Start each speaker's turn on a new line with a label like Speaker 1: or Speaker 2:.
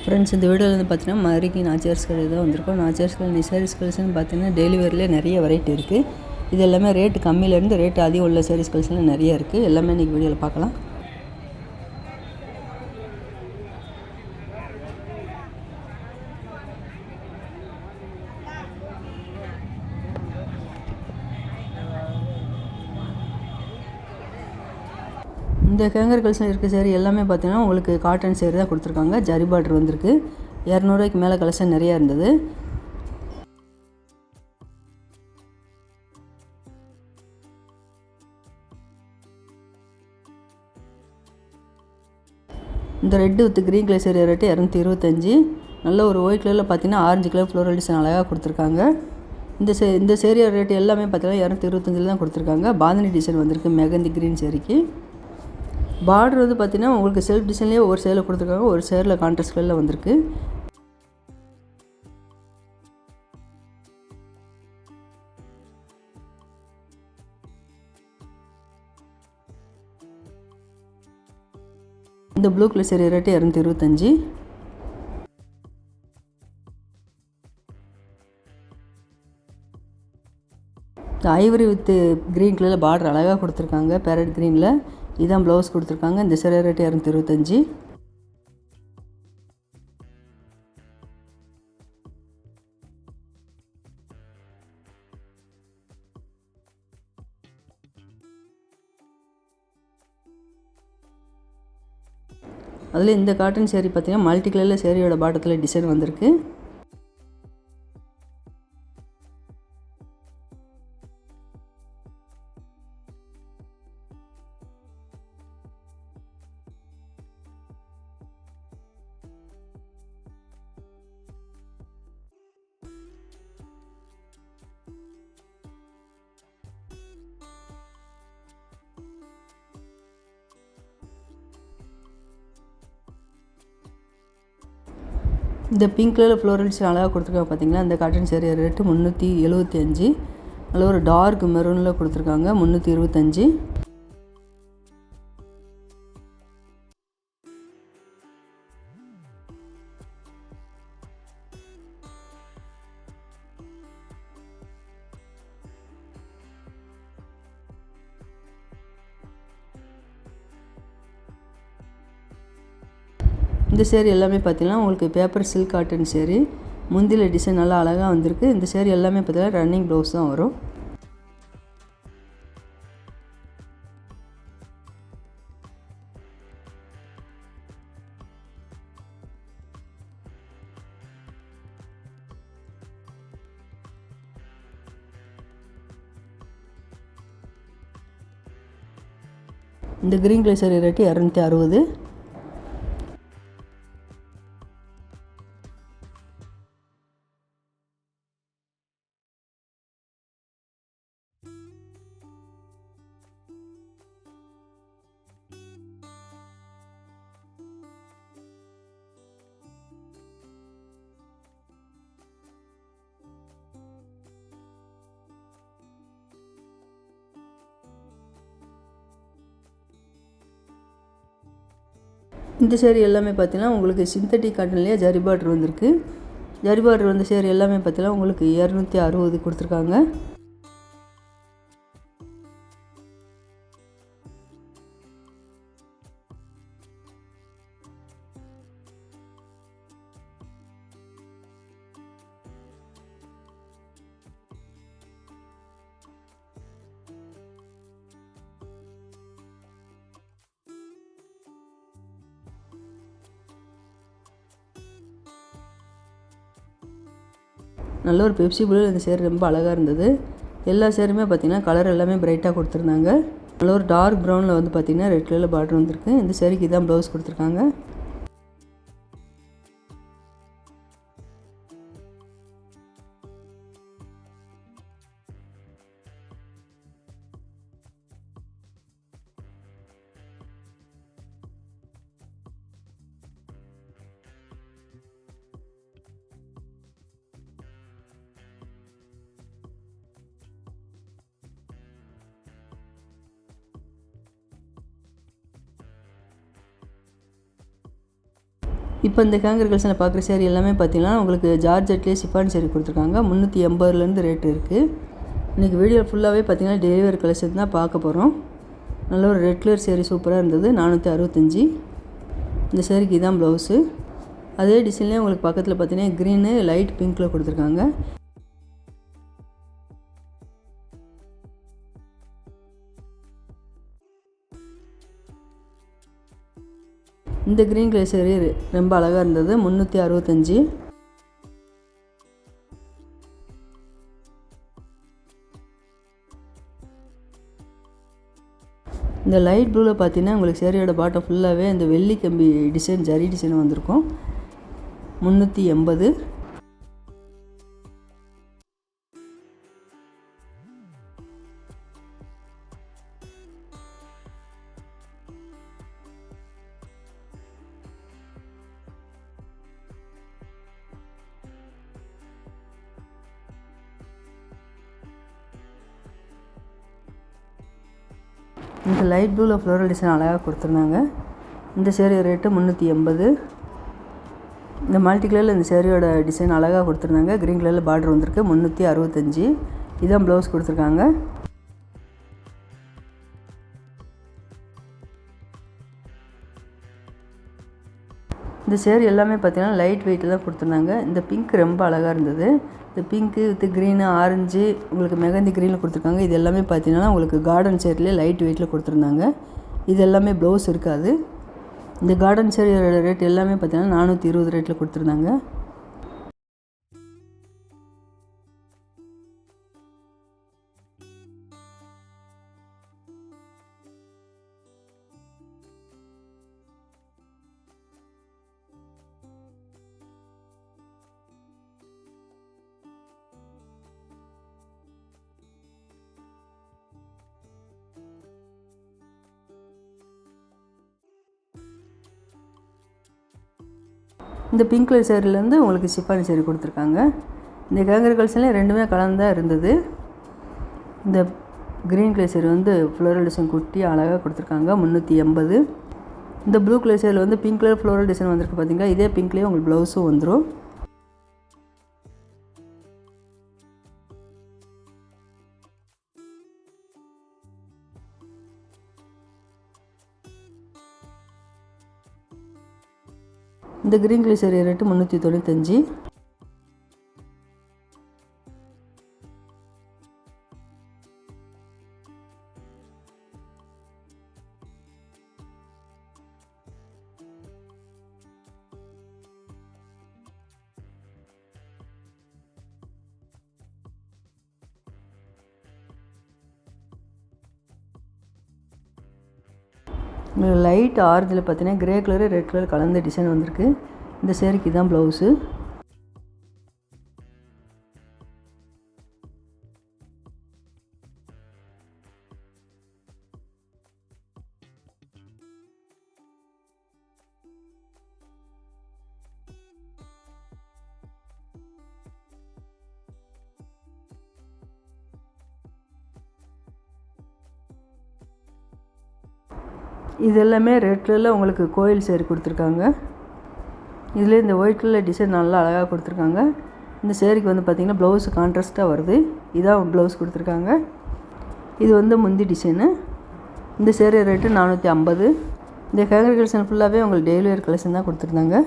Speaker 1: Friends, இந்த வீடியோவில் வந்து பார்த்தீங்கன்னா மதுரைக்கு நாச்சியார்ஸ் கடை தான் வந்திருக்கோம். நாச்சியார்ஸ் கடை சாரீஸ் கலெக்ஷன் பார்த்தீங்கன்னா டெய்லி வேர்லேயே நிறைய வெரைட்டி இருக்குது. இது எல்லாமே ரேட்டு கம்மியிலேருந்து ரேட்டு அதிகம் உள்ள சாரீஸ் கலெக்ஷன்லாம் நிறைய இருக்குது. எல்லாமே இன்றைக்கி வீடியோவில் பார்க்கலாம். இந்த கேங்கர் கலெக்ஷன் இருக்க சேரீ எல்லாமே பார்த்தீங்கன்னா உங்களுக்கு காட்டன் சேரீ தான் கொடுத்துருக்காங்க. ஜரி பார்டர் வந்திருக்கு. 200 ரூபாய்க்கு மேலே கலெக்ஷன் நிறையா இருந்தது. இந்த red with green colour sari rate 225. நல்ல ஒரு ஒயிட் கலரில் பார்த்தீங்கன்னா ஆரஞ்சு கலர் ஃப்ளோரல் டிசைன் அழகாக கொடுத்துருக்காங்க. இந்த சேரீயோட ரேட்டு எல்லாமே பார்த்தீங்கன்னா 225 தான் கொடுத்துருக்காங்க. பாந்தினி டிசைன் வந்திருக்கு மெகந்தி க்ரீன் சேரீக்கு. பார்டர் வந்து பார்த்தீங்கன்னா உங்களுக்கு செல்ஃப் டிசைன்லேயே ஒரு சேரில் கொடுத்துருக்காங்க, ஒரு சேரில் கான்ட்ராஸ்ட் கலரில் வந்திருக்கு. இந்த blue colour sari rate 225. Ivory with green கலரில் பார்டர் அழகாக கொடுத்துருக்காங்க. பேரட் க்ரீனில் இதான் ப்ளவுஸ் கொடுத்துருக்காங்க. இந்த சேரீ ரேட்டு 225. அதில் இந்த காட்டன் சேரீ பார்த்தீங்கன்னா மல்டி கலரில் சேரீயோட பாட்டத்தில் டிசைன் வந்திருக்கு. இந்த பிங்க் கலரில் ஃப்ளோரல் டிசைன் அழகாக கொடுத்துருக்காங்க. பார்த்தீங்கன்னா இந்த காட்டன் சேரீ ரேட்டு 375. அதில் ஒரு டார்க் மெரூனில் கொடுத்துருக்காங்க 325. இந்த சேரீ எல்லாமே பார்த்தீங்கன்னா உங்களுக்கு பேப்பர் சில்க் காட்டன் சேரீ. முந்தியில் டிசைன் நல்லா அழகாக வந்திருக்கு. இந்த சேரீ எல்லாமே பார்த்தீங்கன்னா ரன்னிங் ப்ளவுஸ் தான் வரும். இந்த க்ரீன் கலர் சேரீ ரேட்டு 260. இந்த சேரீ எல்லாமே பார்த்தீங்கன்னா உங்களுக்கு சிந்தட்டிக் காட்டன்லேயே ஜரி பார்டர் வந்திருக்கு. ஜரி பார்டர் வந்த சேரீ எல்லாமே பார்த்தீங்கன்னா உங்களுக்கு 260 கொடுத்துருக்காங்க. நல்ல ஒரு பெப்சி ப்ளூவில் இந்த சேரீ ரொம்ப அழகாக இருந்தது. எல்லா சேரீயுமே பார்த்திங்கன்னா கலர் எல்லாமே பிரைட்டாக கொடுத்துருந்தாங்க. நல்ல ஒரு டார்க் ப்ரௌனில் வந்து பார்த்திங்கன்னா ரெட் கலரில் பார்டர் வந்திருக்கு. இந்த சேரீக்கு இதான் ப்ளவுஸ் கொடுத்துருக்காங்க. இப்போ இந்த கேங்கர் கலெக்ஷனில் பார்க்குற சேரீ எல்லாமே பார்த்தீங்கன்னா உங்களுக்கு ஜார்ஜெட்லேயே சிஃபான் சேரீ கொடுத்துருக்காங்க. 380லேருந்து ரேட் இருக்குது. இன்றைக்கி வீடியோ ஃபுல்லாகவே பார்த்தீங்கன்னா டெலிவரி கலெக்ஷன் தான் பார்க்க போகிறோம். நல்ல ஒரு ரெட் கலர் சேரீ சூப்பராக இருந்தது. 465. இந்த சேரீக்கு இதான் ப்ளவுஸு. அதே டிசைன்லேயே உங்களுக்கு பக்கத்தில் பார்த்தீங்கன்னா க்ரீனு லைட் பிங்க்கில் கொடுத்துருக்காங்க. இந்த க்ரீன் கலர் சேரீ ரொம்ப அழகாக இருந்தது. 365. இந்த லைட் ப்ளூவில் பார்த்தீங்கன்னா உங்களுக்கு சேரீயோட பாட்டம் ஃபுல்லாகவே இந்த வெள்ளி கம்பி டிசைன் ஜரி டிசைன் வந்திருக்கும். 380. இந்த லைட் ப்ளூவில் ஃப்ளோரல் டிசைன் அழகாக கொடுத்துருந்தாங்க. இந்த சேரீ ரேட்டு 380. இந்த மல்டி கலரில் இந்த சேரீயோட டிசைன் அழகாக கொடுத்துருந்தாங்க. க்ரீன் கலரில் பார்டர் வந்திருக்கு. 365. இதான் ப்ளவுஸ் கொடுத்துருக்காங்க. இந்த சேரீ எல்லாமே பார்த்தீங்கன்னா லைட் வெயிட்டில் தான் கொடுத்துருந்தாங்க. இந்த பிங்க் ரொம்ப அழகாக இருந்தது. இந்த பிங்க்கு வித் க்ரீனு ஆரஞ்சு உங்களுக்கு மெகந்தி க்ரீனில் கொடுத்துருக்காங்க. இது எல்லாமே பார்த்தீங்கன்னா உங்களுக்கு கார்டன் சேரீலே லைட் வெயிட்டில் கொடுத்துருந்தாங்க. இது எல்லாமே ப்ளவுஸ் இருக்காது. இந்த கார்டன் சேரீயோட ரேட் எல்லாமே பார்த்தீங்கன்னா 420 ரேட்டில் கொடுத்துருந்தாங்க. இந்த பிங்க் கலர் சேரீலேருந்து உங்களுக்கு சிஃபான் சேரீ கொடுத்துருக்காங்க. இந்த கேங்கர் கலெக்ஷனில் ரெண்டுமே கலந்தாக இருந்தது. இந்த க்ரீன் கலர் சேரீ வந்து ஃப்ளோரல் டிசைன் குட்டி அழகாக கொடுத்துருக்காங்க. 380. இந்த ப்ளூ கலர் சேரீ வந்து பிங்க் கலர் ஃப்ளோரல் டிசைன் வந்திருக்கு பார்த்தீங்களா. இதே பிங்க்லேயே உங்களுக்கு ப்ளவுஸும் வந்துடும். இந்த green colour sari rate 395. Light ஆரஞ்சில் பார்த்தீங்கன்னா கிரே கலரு ரெட் கலர் கலந்த டிசைன் வந்திருக்கு. இந்த சேரீக்கு தான் ப்ளவுஸு. இது எல்லாமே ரெட் கலரில் உங்களுக்கு கோயில் சேரீ கொடுத்துருக்காங்க. இதில் இந்த ஒயிட் கலரில் டிசைன் நல்லா அழகாக கொடுத்துருக்காங்க. இந்த சேரீக்கு வந்து பார்த்திங்கன்னா ப்ளவுஸ் கான்ட்ராஸ்ட்டாக வருது. இதான் ப்ளவுஸ் கொடுத்துருக்காங்க. இது வந்து முந்தி டிசைனு. இந்த சேரீ ரேட்டு 450. இந்த ஹேங்கர் கலெக்ஷன் ஃபுல்லாகவே உங்களுக்கு டெய்லி வேர் கலெக்ஷன் தான் கொடுத்துருந்தாங்க.